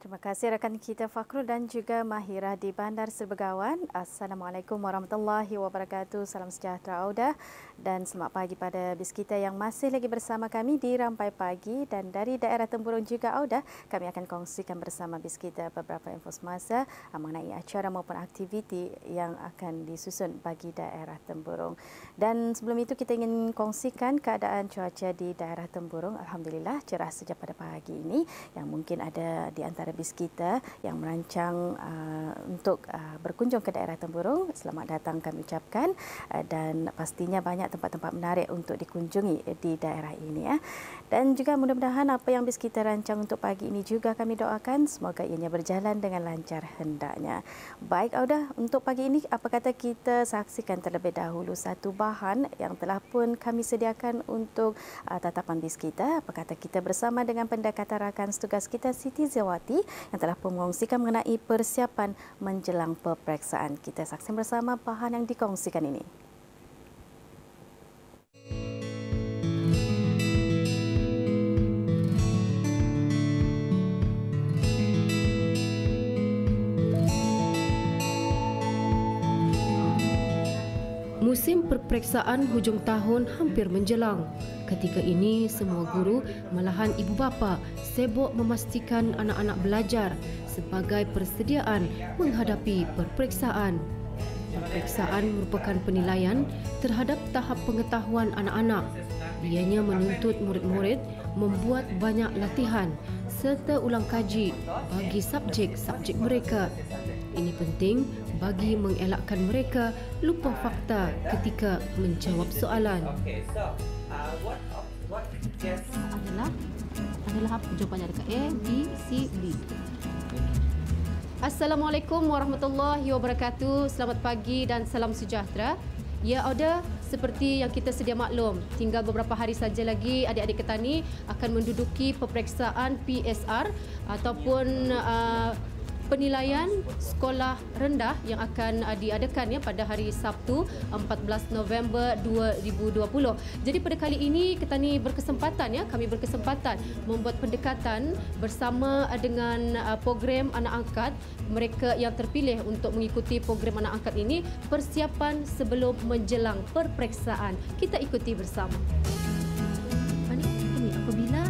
Terima kasih rakan kita Fakrul dan juga Mahira di Bandar Serbegawan. Assalamualaikum warahmatullahi wabarakatuh. Salam sejahtera Auda dan selamat pagi pada bis kita yang masih lagi bersama kami di Rampai Pagi, dan dari daerah Tempurung juga Auda, kami akan kongsikan bersama bis kita beberapa info semasa mengenai acara maupun aktiviti yang akan disusun bagi daerah Tempurung. Dan sebelum itu kita ingin kongsikan keadaan cuaca di daerah Tempurung. Alhamdulillah cerah sejak pada pagi ini, yang mungkin ada di antara bis kita yang merancang untuk berkunjung ke daerah Tempurung. Selamat datang kami ucapkan, dan pastinya banyak tempat-tempat menarik untuk dikunjungi di daerah ini ya. Dan juga mudah-mudahan apa yang bis kita rancang untuk pagi ini juga kami doakan semoga ianya berjalan dengan lancar hendaknya. Baik Auda, untuk pagi ini apa kata kita saksikan terlebih dahulu satu bahan yang telah pun kami sediakan untuk tatapan bis kita. Apa kata kita bersama dengan pendekatan rakan setugas kita Siti Zawati yang telah pun mengongsikan mengenai persiapan menjelang peperiksaan. Kita saksikan bersama bahan yang dikongsikan ini. Musim perperiksaan hujung tahun hampir menjelang. Ketika ini, semua guru, malahan ibu bapa, sibuk memastikan anak-anak belajar sebagai persediaan menghadapi perperiksaan. Perperiksaan merupakan penilaian terhadap tahap pengetahuan anak-anak. Ianya menuntut murid-murid membuat banyak latihan serta ulang kaji bagi subjek-subjek mereka. Ini penting bagi mengelakkan mereka lupa fakta ketika menjawab soalan. Adalah apa jawapannya dekat A, B, C, D. Assalamualaikum warahmatullahi wabarakatuh. Selamat pagi dan salam sejahtera. Ya Auda, seperti yang kita sedia maklum, tinggal beberapa hari saja lagi adik-adik Ketani akan menduduki peperiksaan PSR ataupun penilaian sekolah rendah yang akan diadakan pada hari Sabtu 14 November 2020. Jadi pada kali ini kami berkesempatan membuat pendekatan bersama dengan program anak angkat mereka yang terpilih untuk mengikuti program anak angkat ini, persiapan sebelum menjelang perperiksaan. Kita ikuti bersama. Apabila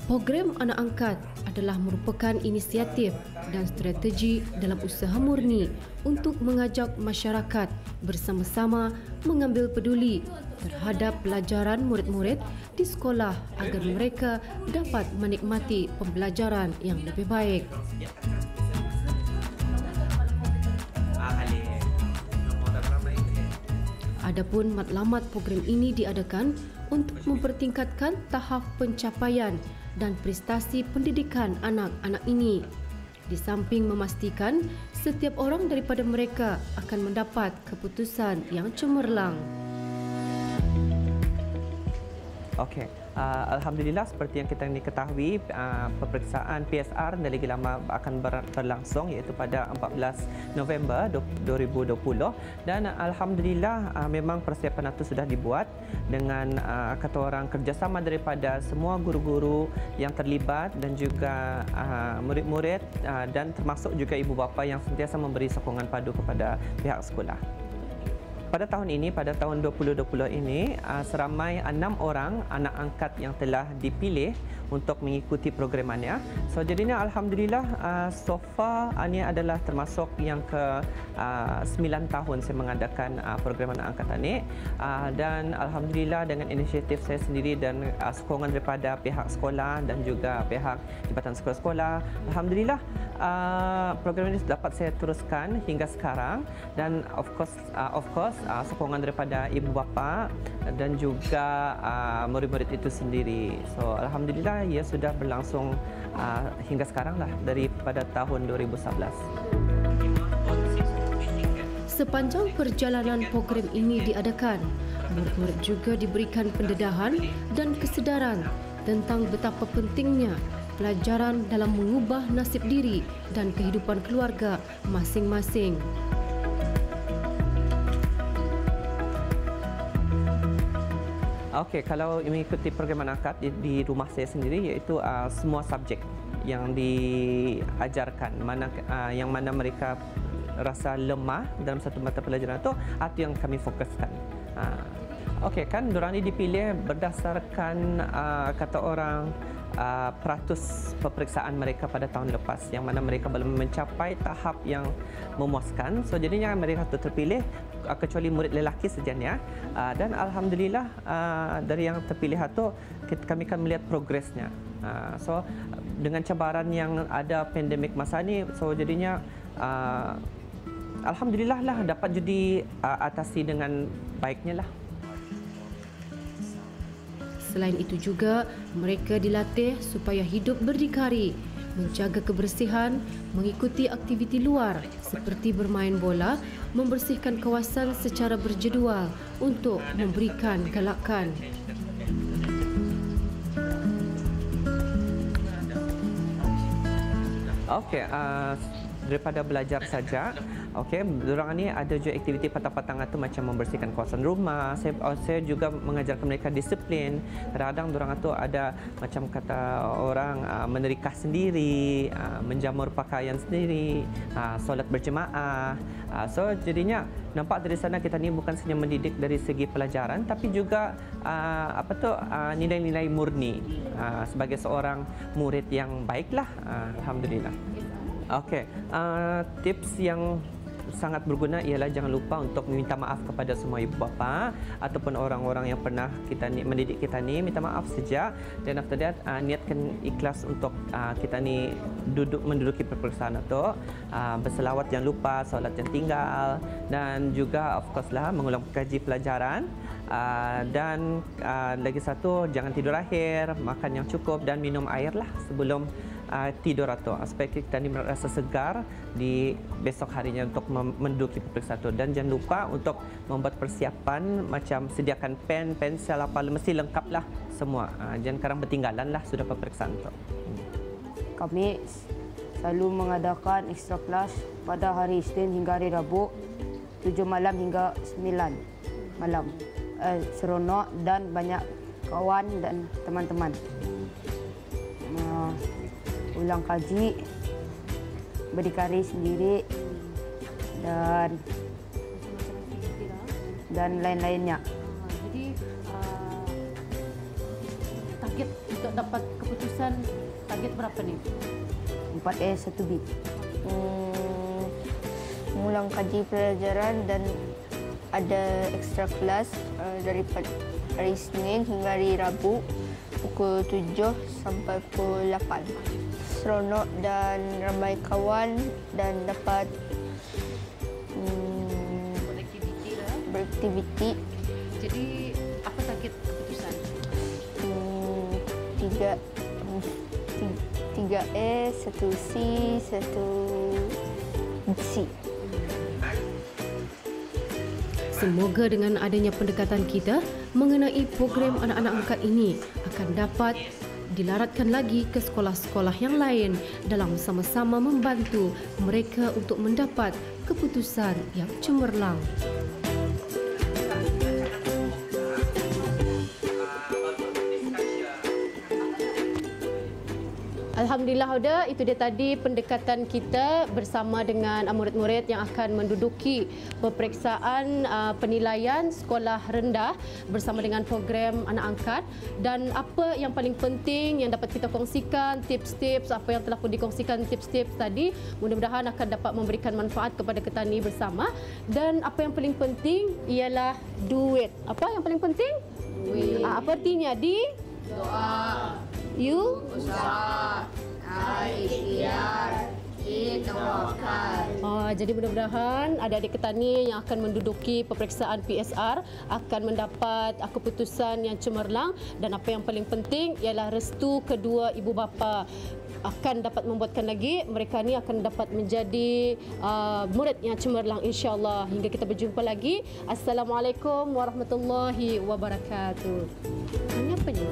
program anak angkat adalah merupakan inisiatif dan strategi dalam usaha murni untuk mengajak masyarakat bersama-sama mengambil peduli terhadap pelajaran murid-murid di sekolah agar mereka dapat menikmati pembelajaran yang lebih baik. Adapun matlamat program ini diadakan untuk mempertingkatkan tahap pencapaian dan prestasi pendidikan anak-anak ini. Di samping memastikan setiap orang daripada mereka akan mendapat keputusan yang cemerlang. Okey, alhamdulillah seperti yang kita ketahui, peperiksaan PSR dari lagi lama akan berlangsung iaitu pada 14 November 2020, dan alhamdulillah memang persiapan itu sudah dibuat dengan kata orang kerjasama daripada semua guru-guru yang terlibat dan juga murid-murid dan termasuk juga ibu bapa yang sentiasa memberi sokongan padu kepada pihak sekolah. Pada tahun ini, pada tahun 2020 ini, seramai 6 orang anak angkat yang telah dipilih untuk mengikuti programannya. So jadinya alhamdulillah so far ini adalah termasuk yang ke 9 tahun saya mengadakan program anak angkat ini, dan alhamdulillah dengan inisiatif saya sendiri dan sokongan daripada pihak sekolah dan juga pihak Jabatan Sekolah-Sekolah, alhamdulillah program ini dapat saya teruskan hingga sekarang, dan of course sokongan daripada ibu bapa dan juga murid-murid itu sendiri. So alhamdulillah ia sudah berlangsung hingga sekarang lah daripada tahun 2011. Sepanjang perjalanan program ini diadakan, murid-murid juga diberikan pendedahan dan kesedaran tentang betapa pentingnya pelajaran dalam mengubah nasib diri dan kehidupan keluarga masing-masing. Okey, kalau mengikuti program anak angkat di rumah saya sendiri, iaitu semua subjek yang diajarkan, yang mana mereka rasa lemah dalam satu mata pelajaran itu yang kami fokuskan. Okey, kan diorang ni dipilih berdasarkan kata orang peratus peperiksaan mereka pada tahun lepas, yang mana mereka belum mencapai tahap yang memuaskan. So jadinya mereka terpilih, kecuali murid lelaki sejanya, dan alhamdulillah dari yang terpilih itu kami akan melihat progresnya. So dengan cabaran yang ada pandemik masa ni, so jadinya alhamdulillah lah dapat jadi atasi dengan baiknya lah. Selain itu juga, mereka dilatih supaya hidup berdikari, menjaga kebersihan, mengikuti aktiviti luar seperti bermain bola, membersihkan kawasan secara berjadual untuk memberikan galakan. Okey, daripada belajar saja, okey, diorang ni ada juga aktiviti petang-petang itu macam membersihkan kawasan rumah. Saya juga mengajarkan mereka disiplin. Kadang-kadang diorang itu ada macam kata orang menerikah sendiri, menjamur pakaian sendiri, solat berjemaah. So jadinya nampak dari sana kita ni bukan sahaja mendidik dari segi pelajaran, tapi juga nilai-nilai murni sebagai seorang murid yang baiklah. Alhamdulillah. Okey, tips yang sangat berguna ialah jangan lupa untuk meminta maaf kepada semua ibu bapa ataupun orang-orang yang pernah mendidik kita ni, minta maaf saja, dan after that niatkan ikhlas untuk kita ni menduduki peperiksaan itu, berselawat jangan lupa, solat jangan tinggal, dan juga of course lah mengulang kaji pelajaran, dan lagi satu jangan tidur akhir, makan yang cukup dan minum air lah sebelum tidur atau supaya kita ni merasa segar di besok harinya untuk menduduki peperiksaan itu. Dan jangan lupa untuk membuat persiapan, macam sediakan pen, pensel, apa mesti lengkap lah semua. Jangan sekarang bertinggalan lah sudah peperiksaan itu. Kami selalu mengadakan extra class pada hari Isnin hingga hari Rabu 7 malam hingga 9 malam. Seronok dan banyak kawan dan teman-teman. Ulang kaji, berdikari sendiri, dan lain-lainnya. Jadi target untuk dapat keputusan target berapa nih? 4A 1B. Mengulang kaji pelajaran dan ada extra kelas dari hari Senin hingga hari Rabu pukul 7 sampai pukul 8. Seronok dan ramai kawan dan dapat beraktiviti. Jadi apa target keputusan? 3A, 1C, 1C. Semoga dengan adanya pendekatan kita mengenai program anak-anak angkat ini akan dapat dilaratkan lagi ke sekolah-sekolah yang lain dalam sama-sama membantu mereka untuk mendapat keputusan yang cemerlang. Alhamdulillah Huda, itu dia tadi pendekatan kita bersama dengan murid-murid yang akan menduduki peperiksaan penilaian sekolah rendah bersama dengan program anak angkat. Dan apa yang paling penting yang dapat kita kongsikan, tips-tips apa yang telah pun dikongsikan, tips-tips tadi mudah-mudahan akan dapat memberikan manfaat kepada kita ni bersama. Dan apa yang paling penting ialah duit. Apa yang paling penting? Duit. Apa artinya? Doa. You? Usaha. Ikhtiar. Jadi mudah-mudahan adik-adik kita ni yang akan menduduki peperiksaan PSR akan mendapat keputusan yang cemerlang, dan apa yang paling penting ialah restu kedua ibu bapa akan dapat membuatkan lagi mereka ni akan dapat menjadi murid yang cemerlang insya-Allah. Hingga kita berjumpa lagi. Assalamualaikum warahmatullahi wabarakatuh. Ini apa ni?